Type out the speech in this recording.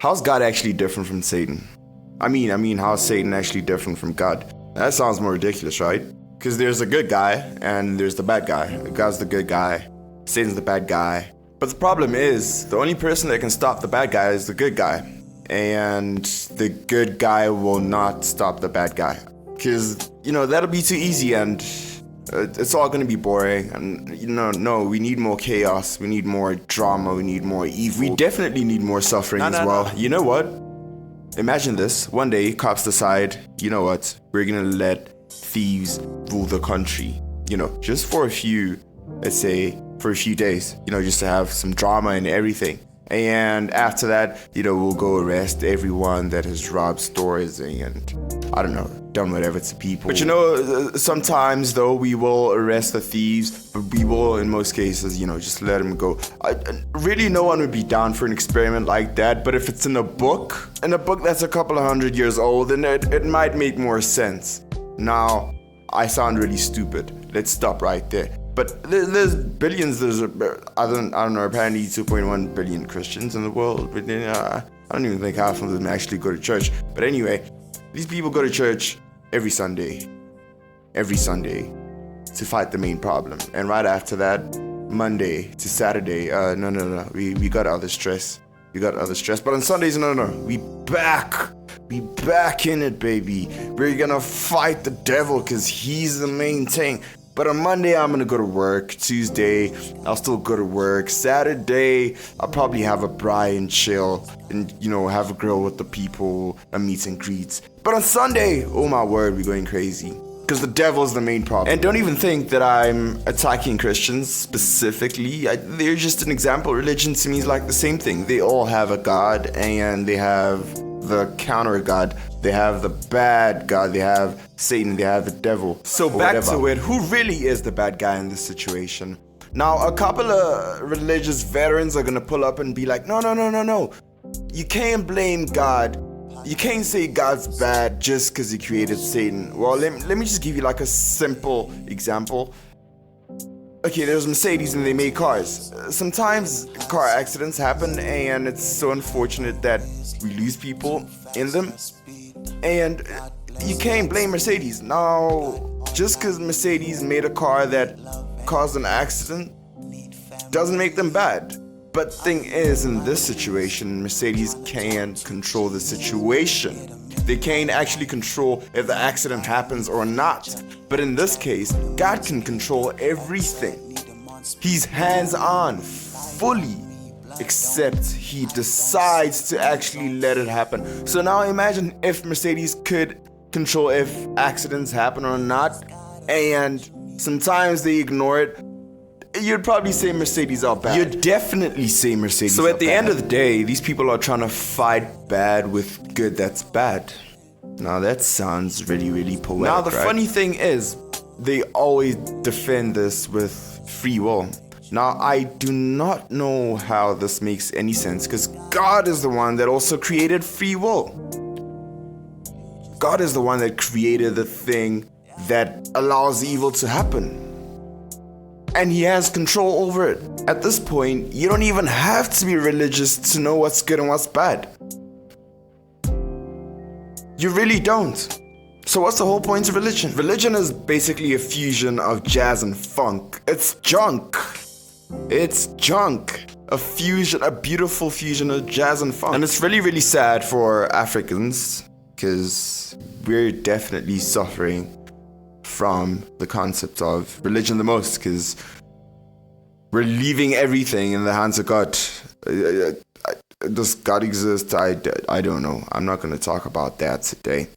how's God actually different from Satan? I mean, how's Satan actually different from God? That sounds more ridiculous, right? Because there's a good guy and there's the bad guy. God's the good guy, Satan's the bad guy. But the problem is, the only person that can stop the bad guy is the good guy. And the good guy will not stop the bad guy. Because, that'll be too easy and it's all going to be boring. And, no, we need more chaos. We need more drama. We need more evil. We definitely need more suffering as well. No. You know what? Imagine this. One day, cops decide, you know what? We're going to let thieves rule the country. Just for a few, let's say, for a few days. Just to have some drama and everything. And after that, we'll go arrest everyone that has robbed stores and, I don't know, done whatever to people. But sometimes though, we will arrest the thieves, but we will, in most cases, just let them go. Really, no one would be down for an experiment like that, but if it's in a book that's a couple of 100 years old, then it might make more sense. Now, I sound really stupid. Let's stop right there. But there's billions, I don't know, apparently 2.1 billion Christians in the world. But I don't even think half of them actually go to church. But anyway, these people go to church every Sunday to fight the main problem. And right after that, Monday to Saturday, no, we got other stress. But on Sundays, no, we back in it, baby. We're gonna fight the devil because he's the main thing. But on Monday, I'm gonna go to work. Tuesday, I'll still go to work. Saturday, I'll probably have a braai and chill and, have a grill with the people, a meet and greets. But on Sunday, oh my word, we're going crazy. Because the devil's the main problem. And don't even think that I'm attacking Christians specifically. They're just an example. Religion to me is like the same thing. They all have a God and they have the counter God. They have the bad God, they have Satan, they have the devil. So back to it, who really is the bad guy in this situation? Now, a couple of religious veterans are gonna pull up and be like, no. You can't blame God. You can't say God's bad just because he created Satan. Well, let me just give you like a simple example. Okay, there's Mercedes and they make cars. Sometimes car accidents happen and it's so unfortunate that we lose people in them. And you can't blame Mercedes. Now, just because Mercedes made a car that caused an accident doesn't make them bad. But thing is, in this situation, Mercedes can control the situation. They can't actually control if the accident happens or not. But in this case, God can control everything. He's hands-on, fully. Except he decides to actually let it happen. So now imagine if Mercedes could control if accidents happen or not, and sometimes they ignore it. You'd probably say Mercedes are bad. You'd definitely say Mercedes are bad. So at the end of the day, these people are trying to fight bad with good that's bad. Now that sounds really, really poetic. Now the funny thing is, they always defend this with free will. Now, I do not know how this makes any sense because God is the one that also created free will. God is the one that created the thing that allows evil to happen. And he has control over it. At this point, you don't even have to be religious to know what's good and what's bad. You really don't. So what's the whole point of religion? Religion is basically a fusion of jazz and funk. It's junk. A beautiful fusion of jazz and funk. And it's really, really sad for Africans because we're definitely suffering from the concept of religion the most because we're leaving everything in the hands of God. Does God exist? I don't know. I'm not going to talk about that today.